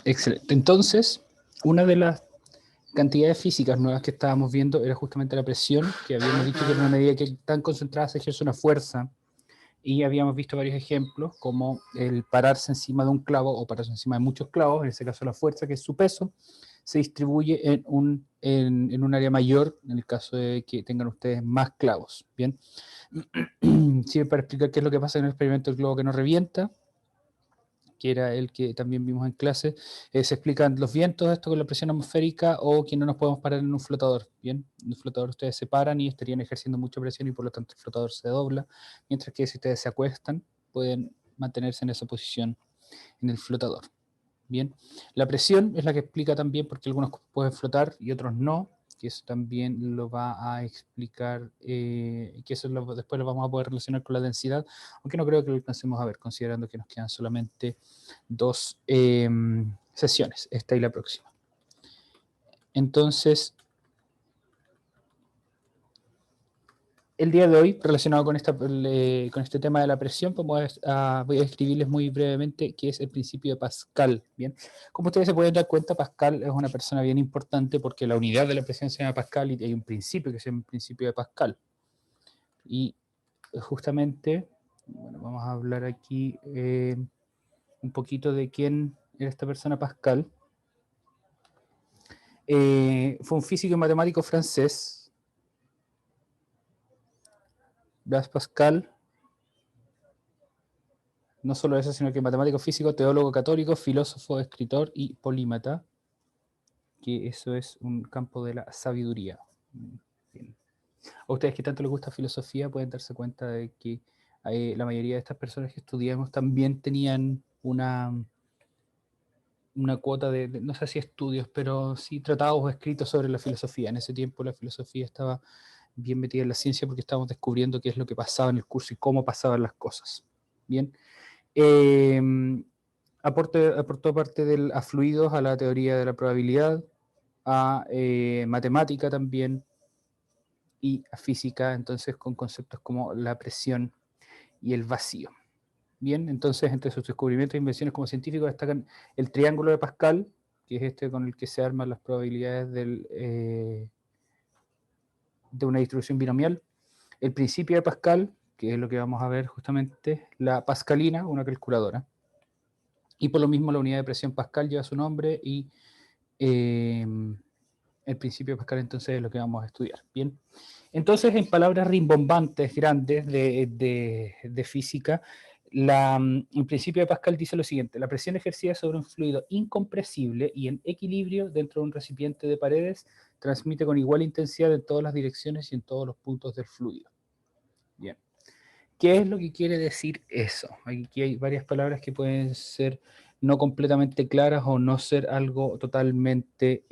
Excelente. Entonces, una de las cantidades físicas nuevas que estábamos viendo era justamente la presión, que habíamos dicho que en una medida que tan concentrada se ejerce una fuerza, y habíamos visto varios ejemplos, como el pararse encima de un clavo o pararse encima de muchos clavos, en ese caso la fuerza, que es su peso, se distribuye en un área mayor, en el caso de que tengan ustedes más clavos. Bien, sirve para explicar qué es lo que pasa en el experimento del globo que no revienta, que era el que también vimos en clase. Se explican los vientos, esto con la presión atmosférica, o que no nos podemos parar en un flotador. Bien, en un flotador ustedes se paran y estarían ejerciendo mucha presión y por lo tanto el flotador se dobla, mientras que si ustedes se acuestan, pueden mantenerse en esa posición en el flotador. Bien, la presión es la que explica también por qué algunos pueden flotar y otros no, que eso también lo va a explicar, que eso después lo vamos a poder relacionar con la densidad, aunque no creo que lo alcancemos a ver, considerando que nos quedan solamente dos sesiones, esta y la próxima. Entonces, el día de hoy, relacionado con este tema de la presión, voy a escribirles muy brevemente qué es el principio de Pascal. Bien, como ustedes se pueden dar cuenta, Pascal es una persona bien importante porque la unidad de la presión se llama Pascal y hay un principio que se llama el principio de Pascal. Y justamente, bueno, vamos a hablar aquí un poquito de quién era esta persona Pascal. Fue un físico y matemático francés, Blaise Pascal. No solo eso, sino que matemático, físico, teólogo católico, filósofo, escritor y polímata, que eso es un campo de la sabiduría. Bien. A ustedes que tanto les gusta filosofía pueden darse cuenta de que la mayoría de estas personas que estudiamos también tenían una cuota no sé si estudios, pero sí tratados o escritos sobre la filosofía. En ese tiempo la filosofía estaba bien metida en la ciencia porque estábamos descubriendo qué es lo que pasaba en el curso y cómo pasaban las cosas. Bien. Aportó parte a fluidos, a la teoría de la probabilidad, a matemática también y a física, entonces con conceptos como la presión y el vacío. Bien, entonces entre sus descubrimientos e invenciones como científico destacan el triángulo de Pascal, que es este con el que se arman las probabilidades de una distribución binomial, el principio de Pascal, que es lo que vamos a ver justamente, la pascalina, una calculadora. Y por lo mismo la unidad de presión Pascal lleva su nombre y el principio de Pascal entonces es lo que vamos a estudiar. Bien, entonces en palabras rimbombantes, grandes de física, el principio de Pascal dice lo siguiente: la presión ejercida sobre un fluido incompresible y en equilibrio dentro de un recipiente de paredes transmite con igual intensidad en todas las direcciones y en todos los puntos del fluido. Bien. ¿Qué es lo que quiere decir eso? Aquí hay varias palabras que pueden ser no completamente claras o no ser algo totalmente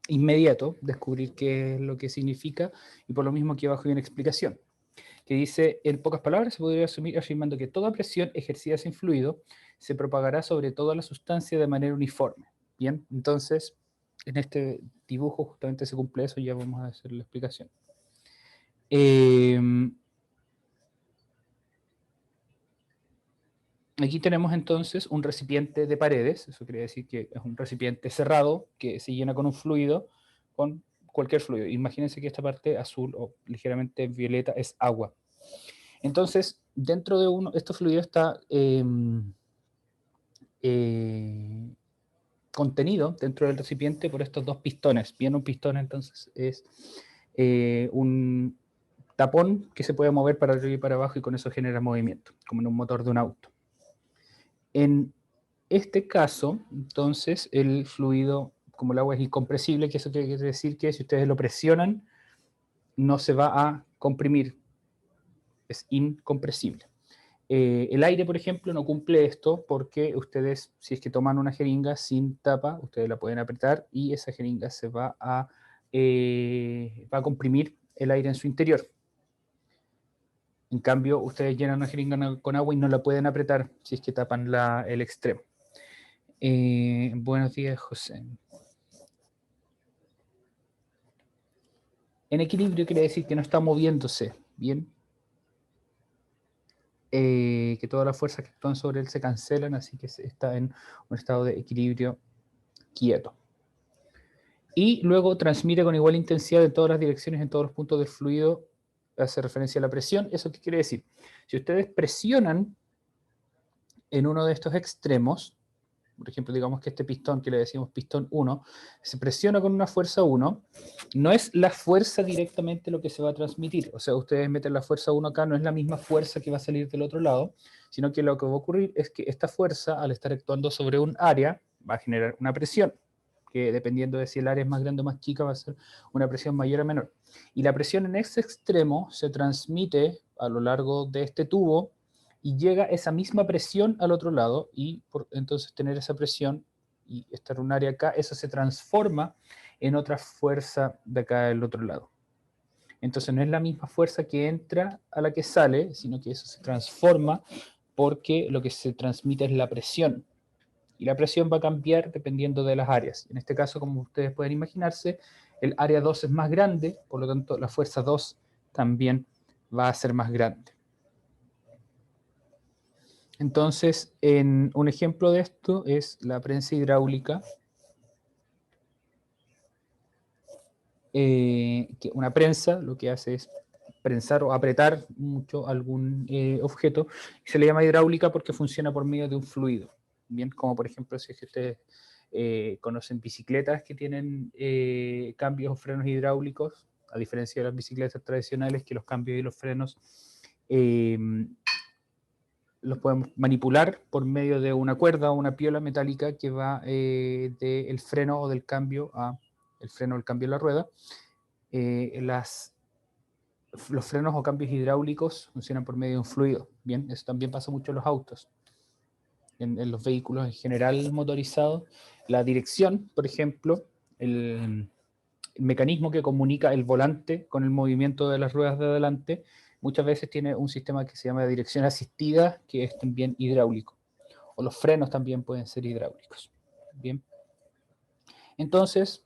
inmediato, descubrir qué es lo que significa, y por lo mismo aquí abajo hay una explicación, que dice, en pocas palabras se podría asumir afirmando que toda presión ejercida sin fluido se propagará sobre toda la sustancia de manera uniforme. Bien, entonces, en este dibujo justamente se cumple eso, ya vamos a hacer la explicación. Aquí tenemos entonces un recipiente de paredes, eso quiere decir que es un recipiente cerrado que se llena con un fluido, con cualquier fluido. Imagínense que esta parte azul o ligeramente violeta es agua. Entonces, dentro de este fluido está contenido dentro del recipiente por estos dos pistones. Bien, un pistón entonces es un tapón que se puede mover para arriba y para abajo y con eso genera movimiento, como en un motor de un auto. En este caso, entonces, el fluido, como el agua es incompresible, que eso quiere decir que si ustedes lo presionan, no se va a comprimir, es incompresible. El aire, por ejemplo, no cumple esto porque ustedes, si es que toman una jeringa sin tapa, ustedes la pueden apretar y esa jeringa se va a comprimir el aire en su interior. En cambio, ustedes llenan una jeringa con agua y no la pueden apretar si es que tapan el extremo. Buenos días, José. En equilibrio quiere decir que no está moviéndose, ¿bien? que todas las fuerzas que actúan sobre él se cancelan, así que está en un estado de equilibrio quieto. Y luego transmite con igual intensidad en todas las direcciones, en todos los puntos del fluido, hace referencia a la presión. ¿Eso qué quiere decir? Si ustedes presionan en uno de estos extremos, por ejemplo, digamos que este pistón, que le decimos pistón 1, se presiona con una fuerza 1, no es la fuerza directamente lo que se va a transmitir. O sea, ustedes meten la fuerza 1 acá, no es la misma fuerza que va a salir del otro lado, sino que lo que va a ocurrir es que esta fuerza, al estar actuando sobre un área, va a generar una presión, que dependiendo de si el área es más grande o más chica, va a ser una presión mayor o menor. Y la presión en ese extremo se transmite a lo largo de este tubo, y llega esa misma presión al otro lado, y entonces tener esa presión y estar un área acá, eso se transforma en otra fuerza de acá del otro lado. Entonces no es la misma fuerza que entra a la que sale, sino que eso se transforma porque lo que se transmite es la presión. Y la presión va a cambiar dependiendo de las áreas. En este caso, como ustedes pueden imaginarse, el área 2 es más grande, por lo tanto la fuerza 2 también va a ser más grande. Entonces, un ejemplo de esto es la prensa hidráulica. Que una prensa lo que hace es prensar o apretar mucho algún objeto, y se le llama hidráulica porque funciona por medio de un fluido. Bien, como por ejemplo si ustedes conocen bicicletas que tienen cambios o frenos hidráulicos, a diferencia de las bicicletas tradicionales, que los cambios y los frenos los podemos manipular por medio de una cuerda o una piola metálica que va del freno o del cambio a el freno o el cambio de la rueda. Los frenos o cambios hidráulicos funcionan por medio de un fluido. Bien, eso también pasa mucho en los autos, en los vehículos en general motorizados. La dirección, por ejemplo, el mecanismo que comunica el volante con el movimiento de las ruedas de adelante, muchas veces tiene un sistema que se llama dirección asistida, que es también hidráulico. O los frenos también pueden ser hidráulicos. Bien. Entonces,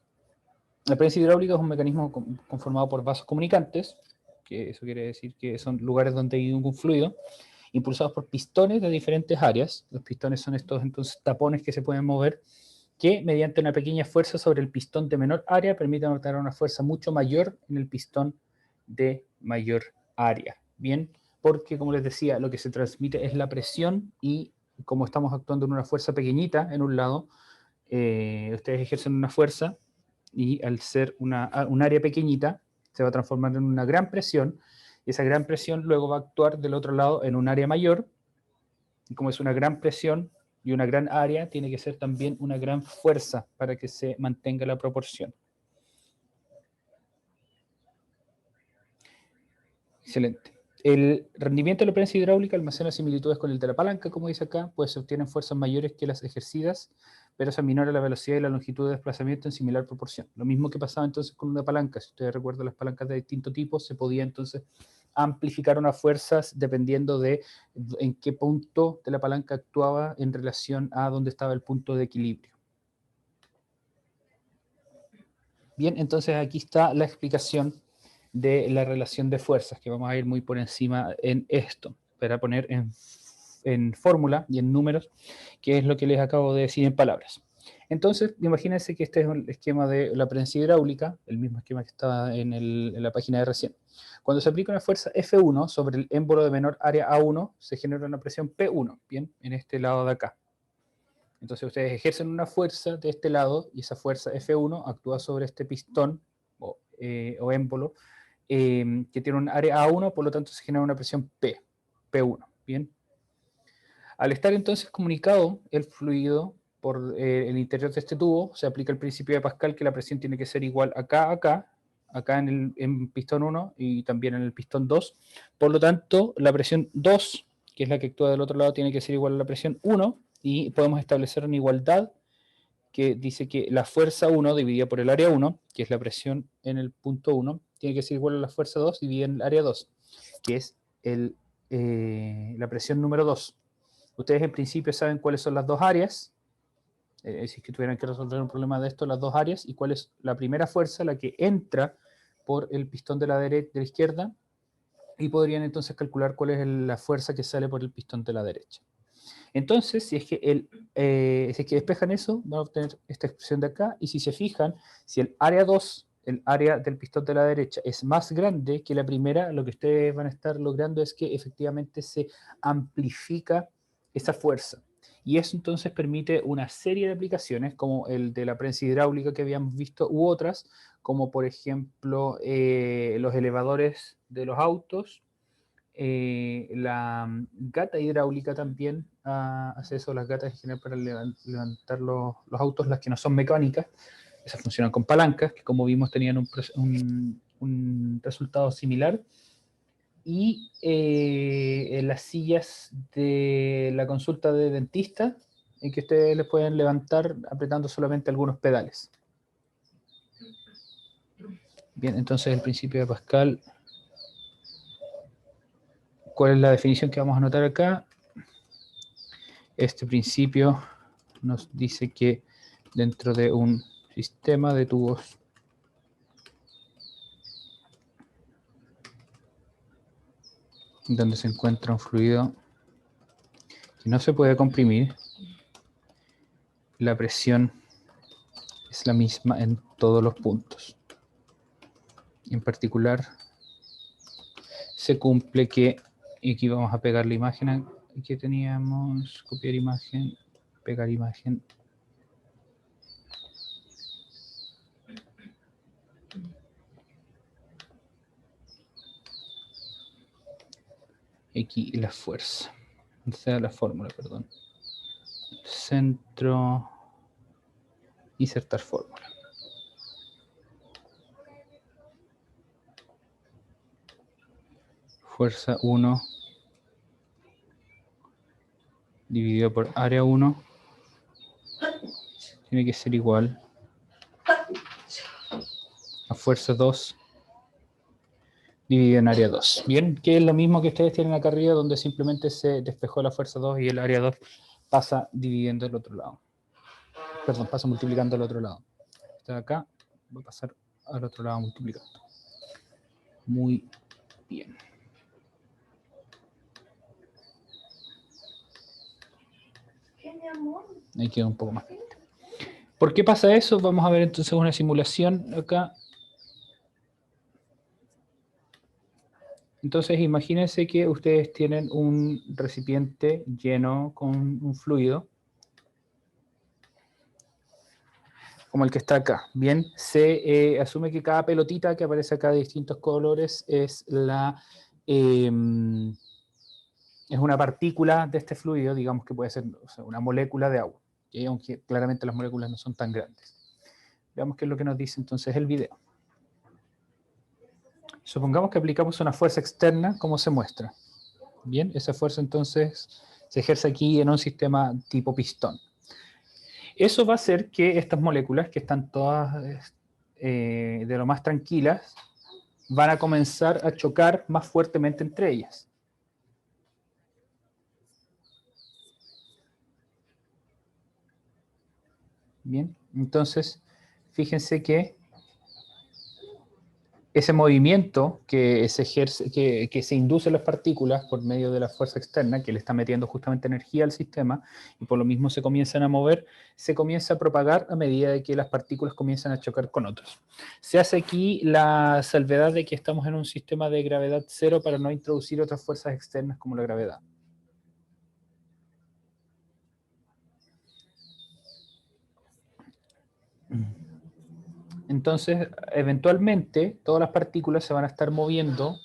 la prensa hidráulica es un mecanismo conformado por vasos comunicantes, que eso quiere decir que son lugares donde hay un fluido, impulsados por pistones de diferentes áreas. Los pistones son estos entonces tapones que se pueden mover, que mediante una pequeña fuerza sobre el pistón de menor área permiten obtener una fuerza mucho mayor en el pistón de mayor área. Bien, porque como les decía, lo que se transmite es la presión, y como estamos actuando en una fuerza pequeñita en un lado, ustedes ejercen una fuerza, y al ser un área pequeñita se va a transformar en una gran presión, y esa gran presión luego va a actuar del otro lado en un área mayor, y como es una gran presión y una gran área, tiene que ser también una gran fuerza para que se mantenga la proporción. Excelente. El rendimiento de la prensa hidráulica almacena similitudes con el de la palanca, como dice acá, pues se obtienen fuerzas mayores que las ejercidas, pero se aminora la velocidad y la longitud de desplazamiento en similar proporción. Lo mismo que pasaba entonces con una palanca. Si ustedes recuerdan las palancas de distinto tipo, se podía entonces amplificar unas fuerzas dependiendo de en qué punto de la palanca actuaba en relación a dónde estaba el punto de equilibrio. Bien, entonces aquí está la explicación de la relación de fuerzas, que vamos a ir muy por encima en esto, para poner en fórmula y en números, que es lo que les acabo de decir en palabras. Entonces, imagínense que este es el esquema de la prensa hidráulica, el mismo esquema que estaba en la página de recién. Cuando se aplica una fuerza F1 sobre el émbolo de menor área A1, se genera una presión P1, bien, en este lado de acá. Entonces ustedes ejercen una fuerza de este lado, y esa fuerza F1 actúa sobre este pistón o émbolo, que tiene un área A1, por lo tanto se genera una presión P1, ¿bien? Al estar entonces comunicado el fluido por el interior de este tubo, se aplica el principio de Pascal, que la presión tiene que ser igual acá en pistón 1 y también en el pistón 2. Por lo tanto, la presión 2, que es la que actúa del otro lado, tiene que ser igual a la presión 1, y podemos establecer una igualdad que dice que la fuerza 1 dividida por el área 1, que es la presión en el punto 1, tiene que ser igual a la fuerza 2 dividida en el área 2, que es la presión número 2. Ustedes en principio saben cuáles son las dos áreas, si es que tuvieran que resolver un problema de esto, las dos áreas, y cuál es la primera fuerza, la que entra por el pistón de la izquierda, y podrían entonces calcular cuál es la fuerza que sale por el pistón de la derecha. Entonces, si es que despejan eso, van a obtener esta expresión de acá, y si se fijan, si el área 2, el área del pistón de la derecha, es más grande que la primera, lo que ustedes van a estar logrando es que efectivamente se amplifica esa fuerza. Y eso entonces permite una serie de aplicaciones, como el de la prensa hidráulica que habíamos visto, u otras, como por ejemplo los elevadores de los autos. La gata hidráulica también hace eso, las gatas en general para levantar los autos, las que no son mecánicas, esas funcionan con palancas, que como vimos tenían un resultado similar. Y en las sillas de la consulta de dentista, en que ustedes les pueden levantar apretando solamente algunos pedales. Bien, entonces el principio de Pascal. ¿Cuál es la definición que vamos a anotar acá? Este principio nos dice que dentro de un sistema de tubos donde se encuentra un fluido que no se puede comprimir, la presión es la misma en todos los puntos. En particular, se cumple que, y aquí vamos a pegar la imagen que teníamos, copiar imagen, pegar imagen. Aquí la fuerza, o sea, la fórmula, perdón. Centro, insertar fórmula. Fuerza 1 dividido por área 1 tiene que ser igual a fuerza 2 dividido en área 2. Bien, que es lo mismo que ustedes tienen acá arriba, donde simplemente se despejó la fuerza 2 y el área 2 pasa dividiendo el otro lado. Perdón, pasa multiplicando al otro lado. Este de acá va a pasar al otro lado multiplicando. Muy bien. Ahí queda un poco más. ¿Por qué pasa eso? Vamos a ver entonces una simulación acá. Entonces imagínense que ustedes tienen un recipiente lleno con un fluido, como el que está acá. Bien, se asume que cada pelotita que aparece acá de distintos colores es es una partícula de este fluido, digamos que puede ser, o sea, una molécula de agua, y aunque claramente las moléculas no son tan grandes. Veamos qué es lo que nos dice entonces el video. Supongamos que aplicamos una fuerza externa, ¿cómo se muestra? Bien, esa fuerza entonces se ejerce aquí en un sistema tipo pistón. Eso va a hacer que estas moléculas, que están todas de lo más tranquilas, van a comenzar a chocar más fuertemente entre ellas. Bien, entonces, fíjense que ese movimiento que se ejerce, que se induce en las partículas por medio de la fuerza externa, que le está metiendo justamente energía al sistema, y por lo mismo se comienzan a mover, se comienza a propagar a medida de que las partículas comienzan a chocar con otros. Se hace aquí la salvedad de que estamos en un sistema de gravedad cero para no introducir otras fuerzas externas como la gravedad. Entonces, eventualmente, todas las partículas se van a estar moviendo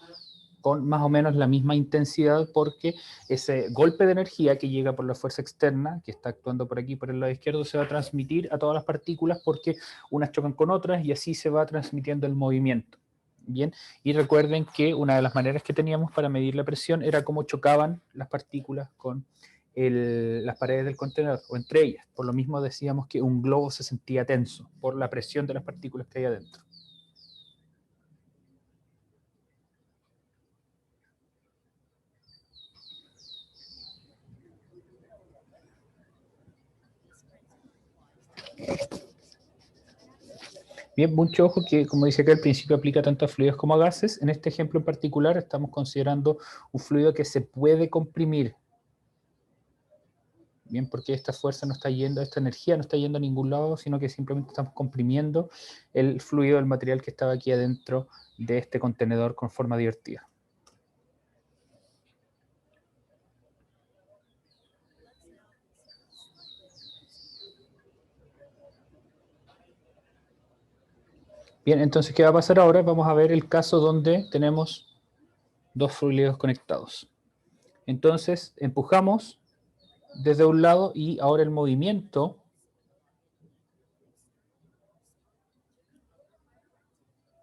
con más o menos la misma intensidad, porque ese golpe de energía que llega por la fuerza externa, que está actuando por aquí, por el lado izquierdo, se va a transmitir a todas las partículas porque unas chocan con otras y así se va transmitiendo el movimiento. Bien, y recuerden que una de las maneras que teníamos para medir la presión era cómo chocaban las partículas con las paredes del contenedor o entre ellas. Por lo mismo decíamos que un globo se sentía tenso por la presión de las partículas que hay adentro. Bien, mucho ojo que, como dice acá, el principio aplica tanto a fluidos como a gases. En este ejemplo en particular estamos considerando un fluido que se puede comprimir. Bien, porque esta fuerza no está yendo, esta energía no está yendo a ningún lado, sino que simplemente estamos comprimiendo el fluido del material que estaba aquí adentro de este contenedor con forma divertida. Bien, entonces, ¿qué va a pasar ahora? Vamos a ver el caso donde tenemos dos fluidos conectados. Entonces, empujamos desde un lado y ahora el movimiento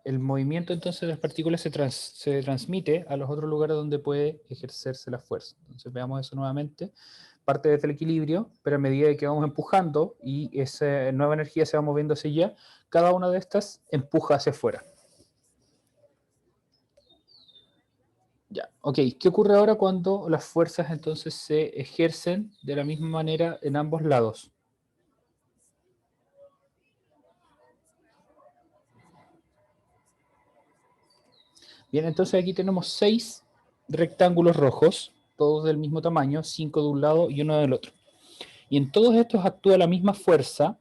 entonces de las partículas se transmite a los otros lugares donde puede ejercerse la fuerza. Entonces veamos eso nuevamente. Parte desde el equilibrio, pero a medida que vamos empujando y esa nueva energía se va moviendo hacia allá, cada una de estas empuja hacia afuera. Ya, ok. ¿Qué ocurre ahora cuando las fuerzas entonces se ejercen de la misma manera en ambos lados? Bien, entonces aquí tenemos 6 rectángulos rojos, todos del mismo tamaño, 5 de un lado y uno del otro. Y en todos estos actúa la misma fuerza,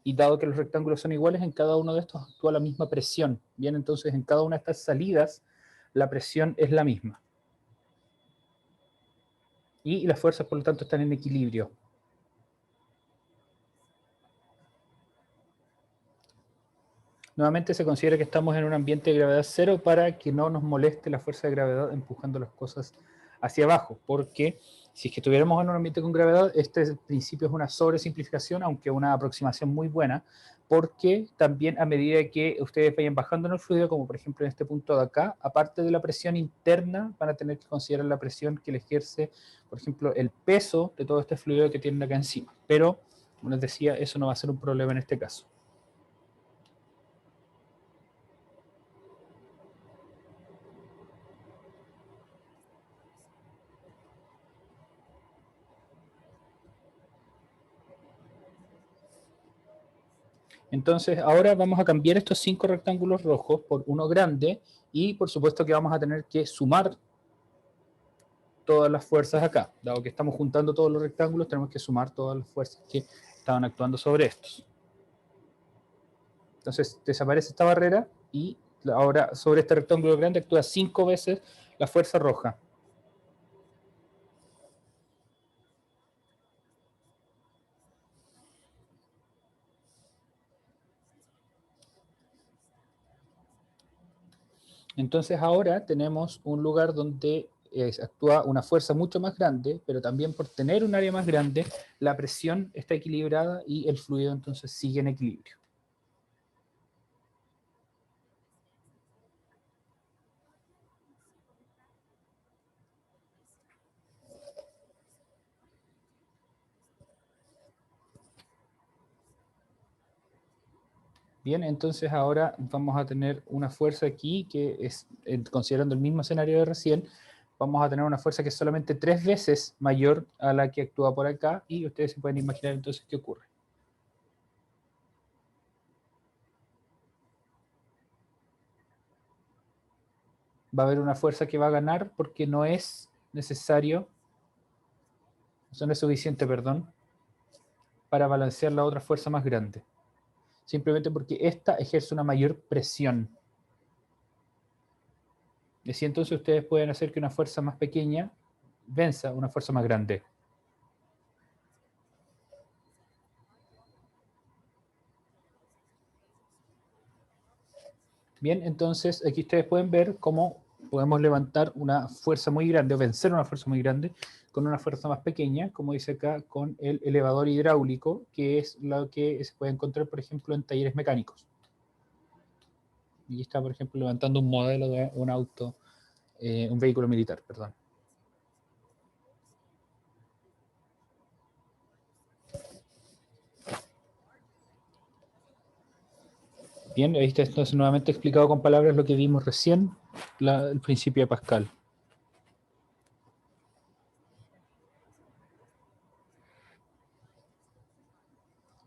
y dado que los rectángulos son iguales, en cada uno de estos actúa la misma presión. Bien, entonces en cada una de estas salidas la presión es la misma. Y las fuerzas, por lo tanto, están en equilibrio. Nuevamente se considera que estamos en un ambiente de gravedad cero para que no nos moleste la fuerza de gravedad empujando las cosas hacia abajo, porque si es que estuviéramos en un ambiente con gravedad, este principio es una sobresimplificación, aunque una aproximación muy buena, porque también a medida que ustedes vayan bajando en el fluido, como por ejemplo en este punto de acá, aparte de la presión interna, van a tener que considerar la presión que le ejerce, por ejemplo, el peso de todo este fluido que tienen acá encima. Pero, como les decía, eso no va a ser un problema en este caso. Entonces, ahora vamos a cambiar estos 5 rectángulos rojos por uno grande y por supuesto que vamos a tener que sumar todas las fuerzas acá. Dado que estamos juntando todos los rectángulos, tenemos que sumar todas las fuerzas que estaban actuando sobre estos. Entonces, desaparece esta barrera y ahora sobre este rectángulo grande actúa 5 veces la fuerza roja. Entonces ahora tenemos un lugar donde actúa una fuerza mucho más grande, pero también por tener un área más grande, la presión está equilibrada y el fluido entonces sigue en equilibrio. Bien, entonces ahora vamos a tener una fuerza aquí que es, considerando el mismo escenario de recién, vamos a tener una fuerza que es solamente 3 veces mayor a la que actúa por acá y ustedes se pueden imaginar entonces qué ocurre. Va a haber una fuerza que va a ganar porque no es necesario, eso no es suficiente, perdón, para balancear la otra fuerza más grande. Simplemente porque esta ejerce una mayor presión. Y así entonces ustedes pueden hacer que una fuerza más pequeña venza una fuerza más grande. Bien, entonces aquí ustedes pueden ver cómo podemos levantar una fuerza muy grande o vencer una fuerza muy grande con una fuerza más pequeña, como dice acá, con el elevador hidráulico, que es lo que se puede encontrar, por ejemplo, en talleres mecánicos. Y está, por ejemplo, levantando un modelo de un auto, un vehículo militar, perdón. Bien, ahí está entonces nuevamente explicado con palabras lo que vimos recién, el principio de Pascal.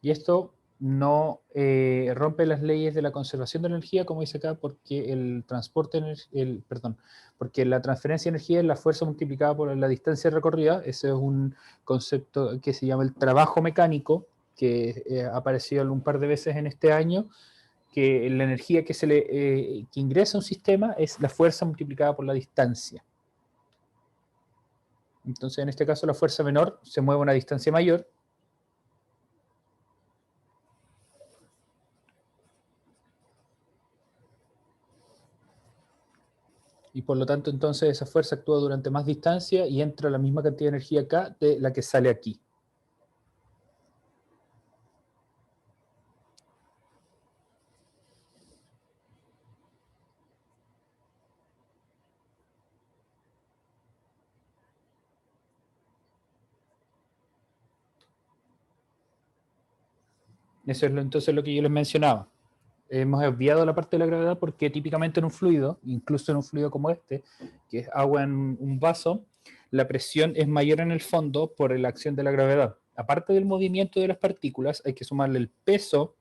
Y esto no rompe las leyes de la conservación de la energía, como dice acá, porque el transporte, porque la transferencia de energía es la fuerza multiplicada por la distancia recorrida. Ese es un concepto que se llama el trabajo mecánico, que ha aparecido un par de veces en este año, que la energía que ingresa a un sistema es la fuerza multiplicada por la distancia. Entonces, en este caso, la fuerza menor se mueve a una distancia mayor. Y por lo tanto, entonces, esa fuerza actúa durante más distancia y entra la misma cantidad de energía acá de la que sale aquí. Eso es entonces lo que yo les mencionaba. Hemos obviado la parte de la gravedad porque típicamente en un fluido, incluso en un fluido como este, que es agua en un vaso, la presión es mayor en el fondo por la acción de la gravedad. Aparte del movimiento de las partículas, hay que sumarle el peso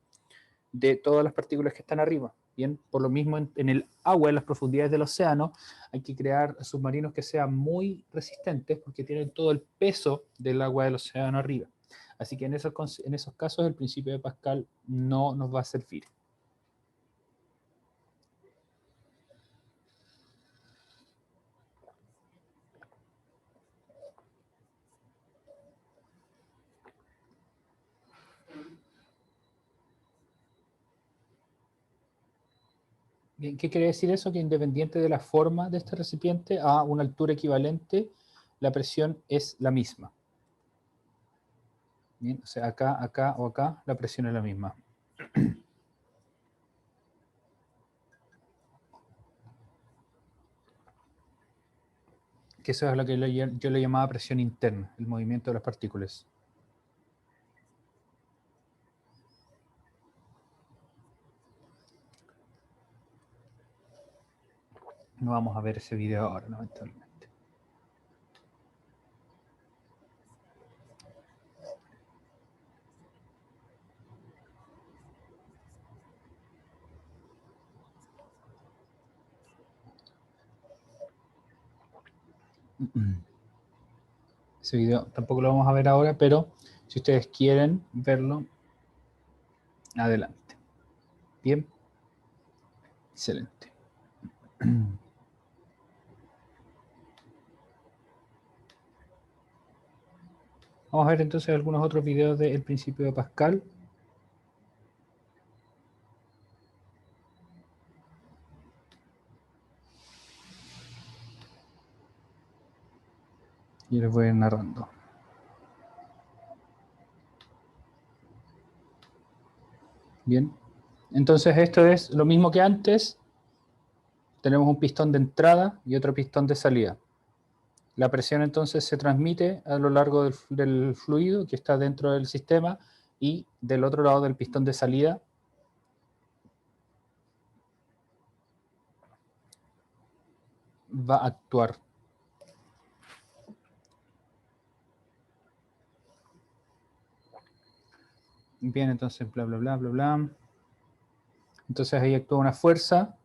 de todas las partículas que están arriba. Bien, por lo mismo en el agua, en las profundidades del océano, hay que crear submarinos que sean muy resistentes porque tienen todo el peso del agua del océano arriba. Así que en esos casos el principio de Pascal no nos va a servir. Bien, ¿qué quiere decir eso? Que independiente de la forma de este recipiente, a una altura equivalente, la presión es la misma. Bien, o sea, acá, acá o acá, la presión es la misma. Que eso es lo que yo le llamaba presión interna, el movimiento de las partículas. No vamos a ver ese video ahora, lamentablemente. Ese video tampoco lo vamos a ver ahora, pero si ustedes quieren verlo, adelante. Bien. Excelente. Vamos a ver entonces algunos otros videos del principio de Pascal. Y les voy a ir narrando. Bien. Entonces esto es lo mismo que antes. Tenemos un pistón de entrada y otro pistón de salida. La presión entonces se transmite a lo largo del fluido que está dentro del sistema y del otro lado del pistón de salida va a actuar. Bien, entonces bla, bla, bla, bla, bla. Entonces ahí actúa una fuerza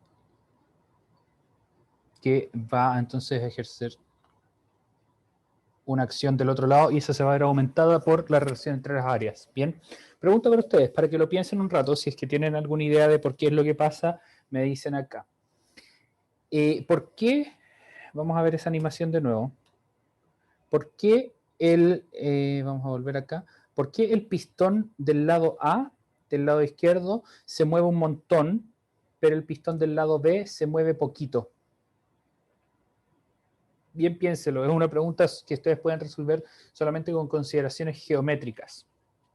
que va entonces a ejercer una acción del otro lado y esa se va a ver aumentada por la relación entre las áreas. Bien, pregunta para ustedes, para que lo piensen un rato, si es que tienen alguna idea de por qué es lo que pasa, me dicen acá. ¿Por qué? Vamos a ver esa animación de nuevo. ¿Por qué vamos a volver acá, por qué el pistón del lado A, del lado izquierdo, se mueve un montón, pero el pistón del lado B se mueve poquito? Bien, piénselo, es una pregunta que ustedes pueden resolver solamente con consideraciones geométricas.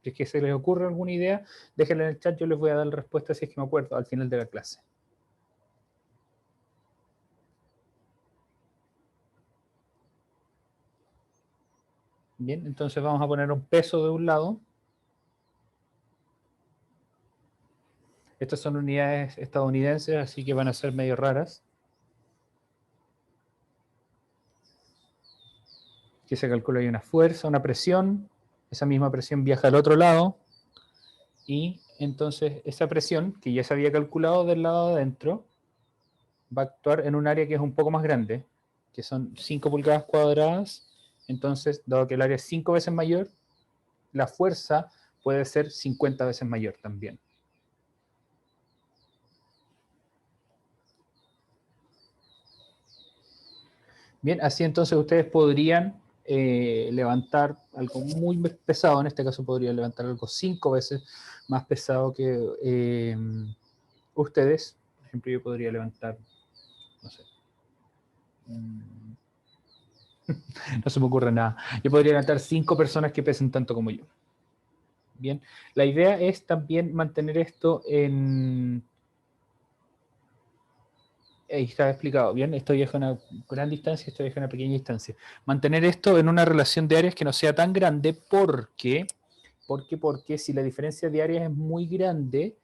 Si es que se les ocurre alguna idea, déjenla en el chat, yo les voy a dar la respuesta si es que me acuerdo al final de la clase. Bien, entonces vamos a poner un peso de un lado. Estas son unidades estadounidenses, así que van a ser medio raras. Que se calcula ahí una fuerza, una presión. Esa misma presión viaja al otro lado y Entonces, esa presión, que ya se había calculado del lado de adentro, va a actuar en un área que es un poco más grande, que son 5 pulgadas cuadradas. Entonces, dado que el área es 5 veces mayor, la fuerza puede ser 50 veces mayor también. Bien, así entonces ustedes podrían levantar algo muy pesado, en este caso podrían levantar algo 5 veces más pesado que ustedes. Por ejemplo, yo podría levantar, no sé, no se me ocurre nada. Yo podría levantar 5 personas que pesen tanto como yo. Bien, la idea es también mantener esto en... Ahí está explicado, bien, esto viaja a una gran distancia, esto viaja a una pequeña distancia. Mantener esto en una relación de áreas que no sea tan grande porque si la diferencia de áreas es muy grande,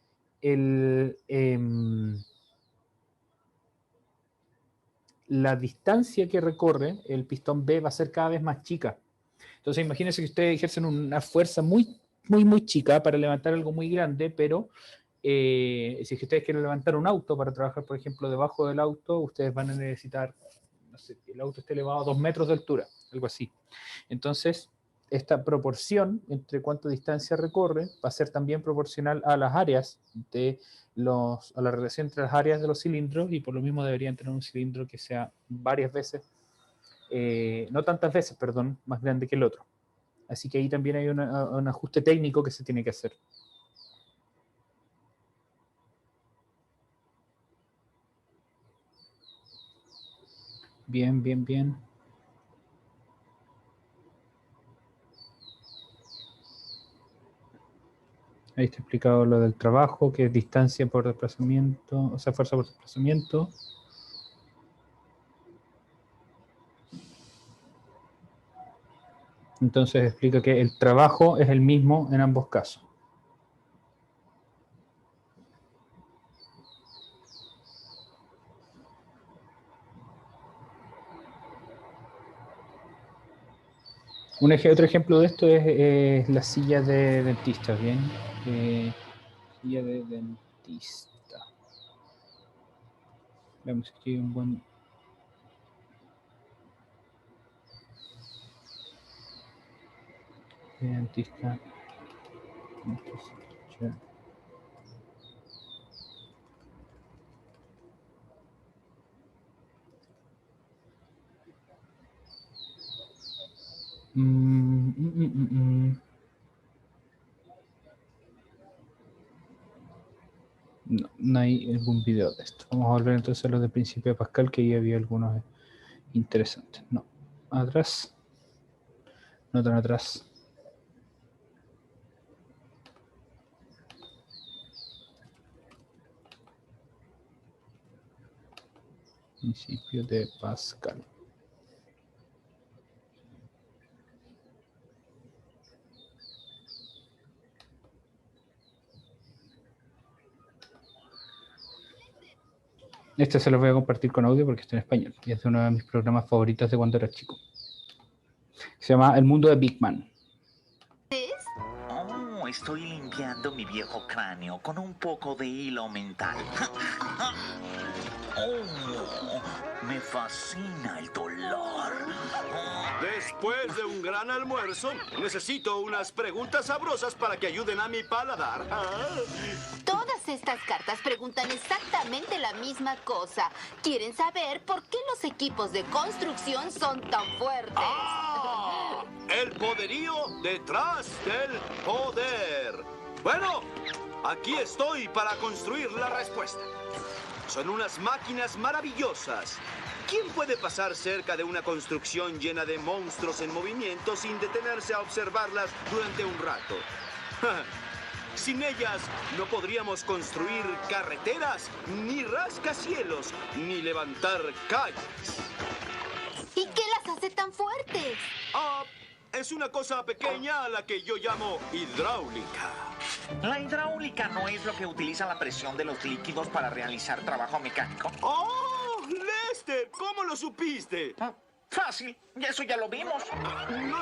la distancia que recorre el pistón B va a ser cada vez más chica. Entonces imagínense que ustedes ejercen una fuerza muy chica para levantar algo muy grande, pero si es que ustedes quieren levantar un auto para trabajar, por ejemplo, debajo del auto, ustedes van a necesitar, no sé, que el auto esté elevado a 2 metros de altura, algo así. Entonces, esta proporción entre cuánta distancia recorre va a ser también proporcional a las áreas a la relación entre las áreas de los cilindros, y por lo mismo deberían tener un cilindro que sea varias veces, no tantas veces, perdón, más grande que el otro. Así que ahí también hay un ajuste técnico que se tiene que hacer. Bien, bien, bien. Ahí está explicado lo del trabajo, que es distancia por desplazamiento, o sea, fuerza por desplazamiento. Entonces explica que el trabajo es el mismo en ambos casos. Otro ejemplo de esto es la silla de dentista, ¿bien? Silla de dentista. Veamos aquí un buen... Dentista. No, no hay ningún video de esto. Vamos a volver entonces a los de Principio de Pascal, que ahí había algunos interesantes. No, atrás. No tan atrás. Principio de Pascal. Este se los voy a compartir con audio porque está en español y es uno de mis programas favoritos de cuando era chico. Se llama El Mundo de Big Man. Oh, estoy limpiando mi viejo cráneo con un poco de hilo mental. Oh, me fascina el dolor. Después de un gran almuerzo, necesito unas preguntas sabrosas para que ayuden a mi paladar. Todas estas cartas preguntan exactamente la misma cosa. Quieren saber por qué los equipos de construcción son tan fuertes. ¡Ah! El poderío detrás del poder. Bueno, aquí estoy para construir la respuesta. Son unas máquinas maravillosas. ¿Quién puede pasar cerca de una construcción llena de monstruos en movimiento sin detenerse a observarlas durante un rato? Sin ellas no podríamos construir carreteras, ni rascacielos, ni levantar calles. ¿Y qué las hace tan fuertes? Es una cosa pequeña a la que yo llamo hidráulica. ¿La hidráulica no es lo que utiliza la presión de los líquidos para realizar trabajo mecánico? ¡Oh, Lester! ¿Cómo lo supiste? Fácil, eso ya lo vimos.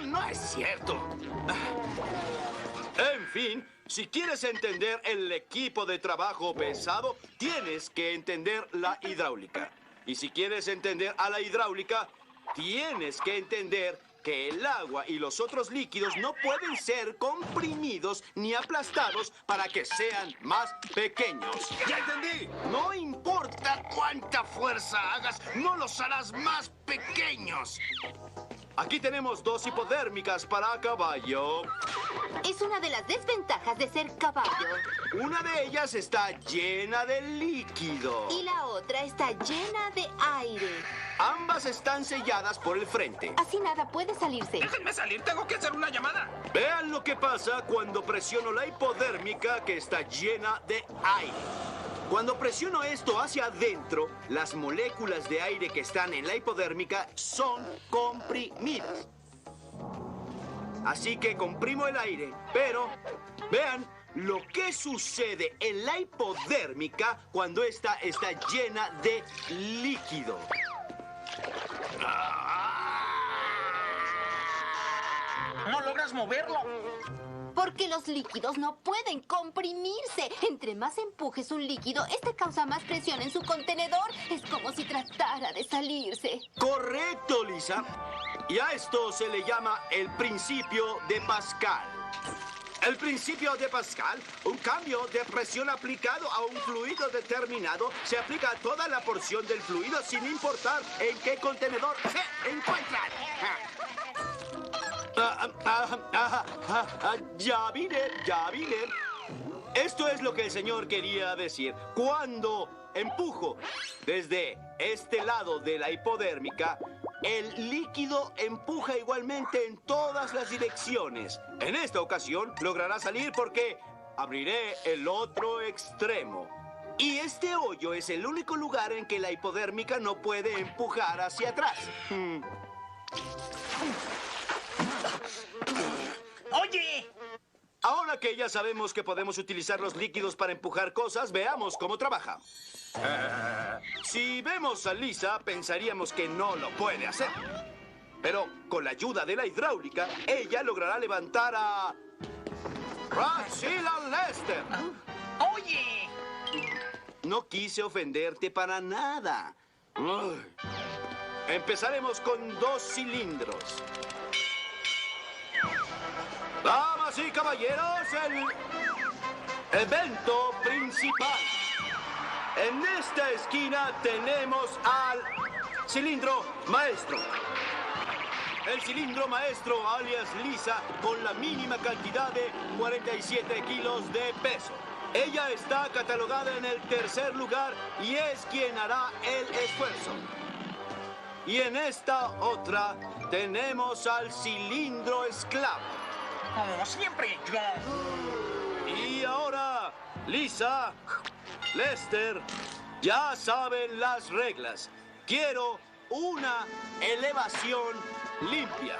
No es cierto. En fin, Si quieres entender el equipo de trabajo pesado, tienes que entender la hidráulica. Y si quieres entender a la hidráulica, tienes que entender que el agua y los otros líquidos no pueden ser comprimidos ni aplastados para que sean más pequeños. ¡Ya entendí! No importa ¡Cuánta fuerza hagas! ¡No los harás más pequeños! Aquí tenemos 2 hipodérmicas para caballo. Es una de las desventajas de ser caballo. Una de ellas está llena de líquido. Y la otra está llena de aire. Ambas están selladas por el frente. Así nada puede salirse. ¡Déjenme salir! ¡Tengo que hacer una llamada! Vean lo que pasa cuando presiono la hipodérmica que está llena de aire. Cuando presiono esto hacia adentro, las moléculas de aire que están en la hipodérmica son comprimidas. Así que comprimo el aire, pero vean lo que sucede en la hipodérmica cuando esta está llena de líquido. No logras moverlo. Porque los líquidos no pueden comprimirse. Entre más empujes un líquido, este causa más presión en su contenedor. Es como si tratara de salirse. Correcto, Lisa. Y a esto se le llama el principio de Pascal. El principio de Pascal, un cambio de presión aplicado a un fluido determinado, se aplica a toda la porción del fluido sin importar en qué contenedor se encuentra. Ya vine. Esto es lo que el señor quería decir. Cuando empujo desde este lado de la hipodérmica, el líquido empuja igualmente en todas las direcciones. En esta ocasión logrará salir porque abriré el otro extremo. Y este hoyo es el único lugar en que la hipodérmica no puede empujar hacia atrás. ¡Oye! Ahora que ya sabemos que podemos utilizar los líquidos para empujar cosas, veamos cómo trabaja. Si vemos a Lisa, pensaríamos que no lo puede hacer. Pero con la ayuda de la hidráulica, ella logrará levantar a Priscilla Lester. ¡Oye! No quise ofenderte para nada. Uy. Empezaremos con 2 cilindros. Damas y caballeros, el evento principal. En esta esquina tenemos al cilindro maestro. El cilindro maestro, alias Lisa, con la mínima cantidad de 47 kilos de peso. Ella está catalogada en el 3er lugar y es quien hará el esfuerzo. Y en esta otra tenemos al cilindro esclavo. Como siempre yo. Y ahora, Lisa, Lester, ya saben las reglas. Quiero una elevación limpia.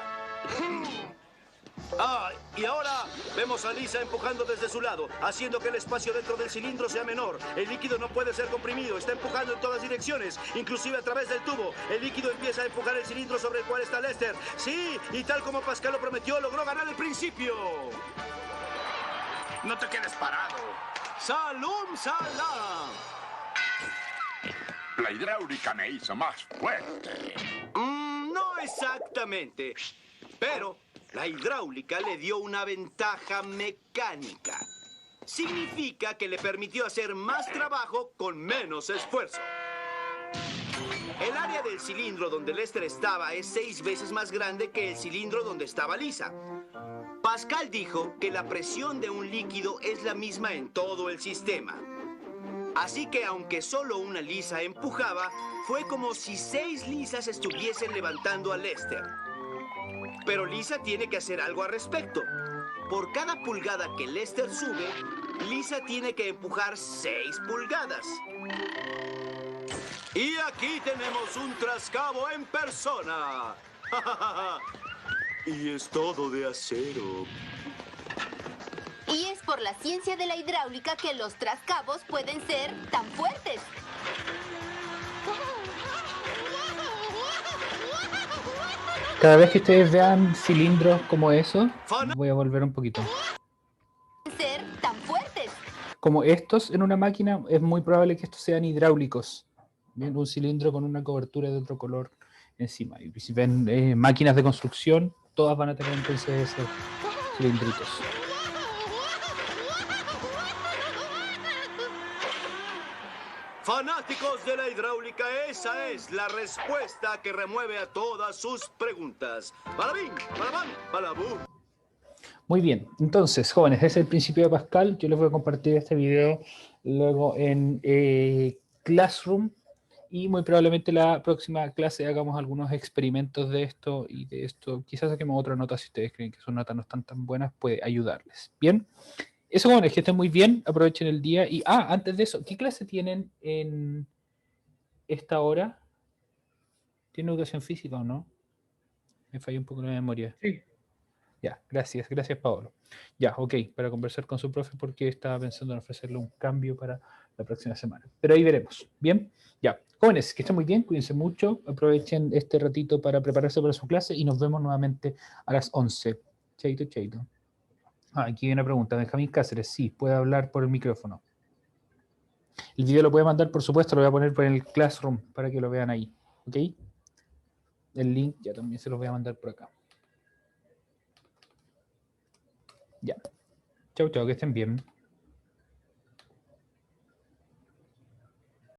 Y ahora vemos a Lisa empujando desde su lado, haciendo que el espacio dentro del cilindro sea menor. El líquido no puede ser comprimido, está empujando en todas direcciones, inclusive a través del tubo. El líquido empieza a empujar el cilindro sobre el cual está Lester. Sí, y tal como Pascal lo prometió, logró ganar el principio. No te quedes parado. ¡Salum salam! La hidráulica me hizo más fuerte. No exactamente, pero la hidráulica le dio una ventaja mecánica. Significa que le permitió hacer más trabajo con menos esfuerzo. El área del cilindro donde Lester estaba es 6 veces más grande que el cilindro donde estaba Lisa. Pascal dijo que la presión de un líquido es la misma en todo el sistema. Así que aunque solo una Lisa empujaba, fue como si 6 Lisas estuviesen levantando a Lester. Pero Lisa tiene que hacer algo al respecto. Por cada pulgada que Lester sube, Lisa tiene que empujar 6 pulgadas. Y aquí tenemos un trascabo en persona. Y es todo de acero. Y es por la ciencia de la hidráulica que los trascabos pueden ser tan fuertes. Cada vez que ustedes vean cilindros como eso, voy a volver un poquito. Ser fuertes. Como estos en una máquina, es muy probable que estos sean hidráulicos. Bien, un cilindro con una cobertura de otro color encima. Y si ven máquinas de construcción, todas van a tener entonces esos cilindritos. Fanáticos de la hidráulica, esa es la respuesta que remueve a todas sus preguntas. Balabín, balabán, balabú. Muy bien, entonces, jóvenes, ese es el principio de Pascal. Yo les voy a compartir este video luego en Classroom y muy probablemente la próxima clase hagamos algunos experimentos de esto y de esto. Quizás saquemos otra nota si ustedes creen que sus notas no están tan buenas, puede ayudarles. Bien, eso, jóvenes, que estén muy bien, aprovechen el día y, antes de eso, ¿qué clase tienen en esta hora? ¿Tiene educación física o no? Me falló un poco la memoria. Sí. Ya, gracias Paolo. Ya, ok, para conversar con su profe porque estaba pensando en ofrecerle un cambio para la próxima semana. Pero ahí veremos, ¿bien? Ya, jóvenes, que estén muy bien, cuídense mucho, aprovechen este ratito para prepararse para su clase y nos vemos nuevamente a las 11. Chaito, chaito. Aquí hay una pregunta, Benjamín Cáceres, sí, puede hablar por el micrófono. El video lo puede mandar, por supuesto, lo voy a poner por el Classroom para que lo vean ahí, ¿ok? El link ya también se los voy a mandar por acá. Ya. Chau, chau, que estén bien.